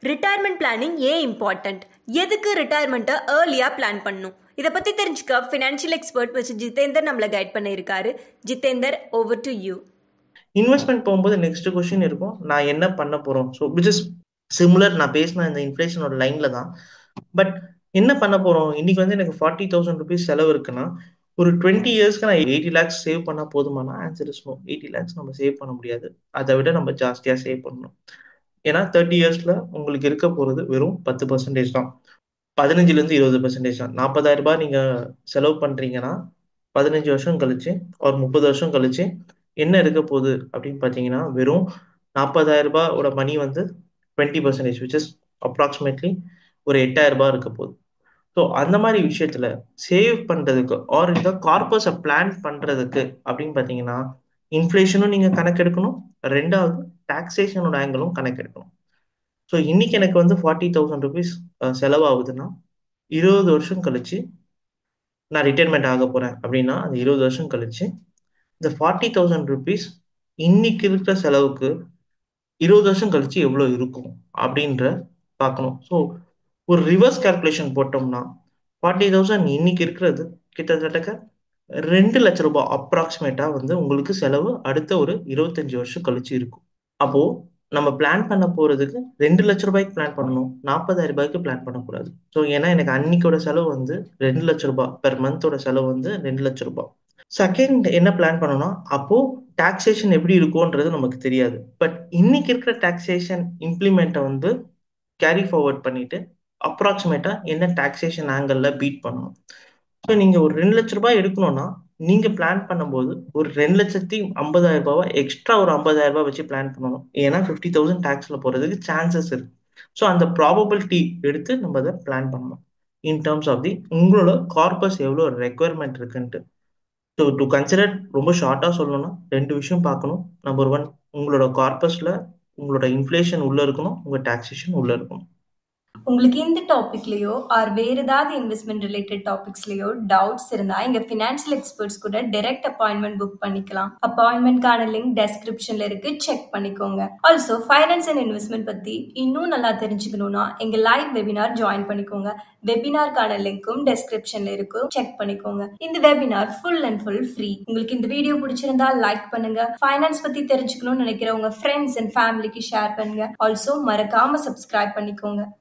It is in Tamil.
ரிட்டையர்மெண்ட் பிளானிங் ஏன் இம்பார்ட்டன்ட்? எதுக்கு ரிட்டையர்மெண்ட்டை ஏர்லியாக பிளான் பண்ணணும்? இதை பற்றி தெரிஞ்சுக்க ஃபினான்ஷியல் எக்ஸ்பர்ட் வச்சு ஜிதேந்தர் நம்மளை கைட் பண்ணியிருக்காரு. Jitender, over to you. Investment போகும்போது நெக்ஸ்ட் கொஸ்டின் இருக்கும், நான் என்ன பண்ண போறோம். ஸோ விச் இஸ் சிமிலர் நான் பேசின இந்த இன்ஃப்ளேஷனோட லைன்ல தான். பட் என்ன பண்ண போறோம்? இன்னைக்கு வந்து எனக்கு 40,000 ருபீஸ் செலவு இருக்குன்னா, ஒரு 20 இயர்ஸ்க்கு நான் 80 லேக்ஸ் சேவ் பண்ணா போதுமானா? Answer is no. 80 லேக்ஸ் நம்ம சேவ் பண்ண முடியாது. அதை விட நம்ம ஜாஸ்தியா சேவ் பண்ணணும். ஏன்னா 30 இயர்ஸ்ல உங்களுக்கு இருக்க போறது வெறும் 10% தான். 15ல இருந்து 20% தான். 40,000 ரூபாய் நீங்க செலவு பண்றீங்கன்னா 15 வருஷம் கழிச்சு ஒரு 30 வருஷம் கழிச்சு என்ன இருக்க போகுது அப்படின்னு பாத்தீங்கன்னா, வெறும் 40,000 ரூபாயோட மணி வந்து 20%, விச் இஸ் அப்ராக்சிமேட்லி ஒரு 8,000 ரூபாய் இருக்க போகுது. ஸோ அந்த மாதிரி விஷயத்துல சேவ் பண்றதுக்கு ஆர் இந்த கார்பஸை பிளான் பண்றதுக்கு அப்படின்னு பாத்தீங்கன்னா, இன்ஃப்ளேஷனும் நீங்க கணக்கெடுக்கணும், ரெண்டாவது டாக்ஸேஷனோட ஆங்கிளும் கணக்கெடுக்கணும். ஸோ இன்னைக்கு எனக்கு வந்து 40,000 ருபீஸ் செலவாகுதுன்னா, 20 வருஷம் கழிச்சு நான் ரிட்டைர்மெண்ட் ஆக போறேன் அப்படின்னா, அந்த 20 வருஷம் கழிச்சு இந்த 40,000 ருபீஸ் இன்னைக்கு இருக்கிற செலவுக்கு 20 வருஷம் கழிச்சு எவ்வளவு இருக்கும் அப்படின்ற பார்க்கணும். ஸோ ஒரு ரிவர்ஸ் கால்குலேஷன் போட்டோம்னா 40,000 இன்னைக்கு இருக்கிறது கிட்டத்தட்ட 2 லட்ச ரூபாய் அப்ராக்சிமேட்டா வந்து உங்களுக்கு செலவு அடுத்த ஒரு 25 வருஷம் கழிச்சு இருக்கும். அப்போ நம்ம பிளான் பண்ண போறதுக்கு 2 லட்ச ரூபாய்க்கு பிளான் பண்ணணும், 40,000 ரூபாய்க்கு பிளான் பண்ணக்கூடாது. ஸோ ஏன்னா எனக்கு அன்னைக்கோட செலவு வந்து 2 லட்ச ரூபாய், பெர் மந்தோட செலவு வந்து 2 லட்ச ரூபாய். செகண்ட் என்ன பிளான் பண்ணணும், அப்போ டாக்ஸேஷன் எப்படி இருக்கும்ன்றது நமக்கு தெரியாது. பட் இன்னைக்கு இருக்கிற டாக்ஸேஷன் இம்ப்ளிமெண்ட்டை வந்து கேரி ஃபார்வர்ட் பண்ணிட்டு அப்ராக்சிமேட்டா என்ன டாக்ஸேஷன் ஆங்கிள் பீட் பண்ணணும். ஸோ நீங்க ஒரு 2 லட்ச ரூபாய் எடுக்கணும்னா நீங்க பிளான் பண்ணும்போது ஒரு 2,50,000 ரூபாய் எக்ஸ்ட்ரா ஒரு 50,000 ரூபாய் வச்சு பிளான் பண்ணணும். ஏன்னா 50,000 டாக்ஸ்ல போறதுக்கு சான்சஸ் இருக்கு. ஸோ அந்த ப்ராபபிலிட்டி எடுத்து நம்ம அதை பிளான் பண்ணணும் இன் டர்ம்ஸ் ஆஃப் தி உங்களோட கார்பஸ் எவ்வளோ ரெக்குவயர்மெண்ட் இருக்குன்ட்டு. ஸோ டு கன்சிடர் ரொம்ப ஷார்ட்டா சொல்லணும்னா 2 விஷயம் பார்க்கணும். நம்பர் 1, உங்களோட கார்பஸ்ல உங்களோட இன்ஃப்ளேஷன் உள்ள இருக்கணும், உங்க டாக்ஸேஷன் உள்ள இருக்கணும். உங்களுக்கு இந்த டாபிக்லயோ ஆர் வேற ஏதாவது இன்வெஸ்ட்மெண்ட் ரிலேட்டட் டாபிக்ஸ்லயோ டவுட்ஸ் இருந்தா எங்க ஃபினான்ஷியல் எக்ஸ்பர்ட்ஸ் கூட டைரக்ட் அப்பாயின்மெண்ட் புக் பண்ணிக்கலாம். அப்பாயின்மெண்ட்கான லிங்க் டெஸ்கிரிப்ஷன்ல இருக்கு, செக் பண்ணிக்கோங்க. ஆல்சோ ஃபைனான்ஸ் அண்ட் இன்வெஸ்ட்மெண்ட் பத்தி இன்னும் நல்லா தெரிஞ்சுக்கணும்னா எங்க லைவ் வெபினார் ஜாயின் பண்ணிக்கோங்க. வெபினார்க்கான லிங்க்கும் டெஸ்கிரிப்ஷன்ல இருக்கு, செக் பண்ணிக்கோங்க. இந்த webinar full and full free. உங்களுக்கு இந்த வீடியோ பிடிச்சிருந்தா லைக் பண்ணுங்க. ஃபைனான்ஸ் பத்தி தெரிஞ்சுக்கணும்னு நினைக்கிற உங்க ஃப்ரெண்ட்ஸ் அண்ட் ஃபேமிலிக்கு ஷேர் பண்ணுங்க. ஆல்சோ மறக்காம சப்ஸ்கிரைப் பண்ணிக்கோங்க.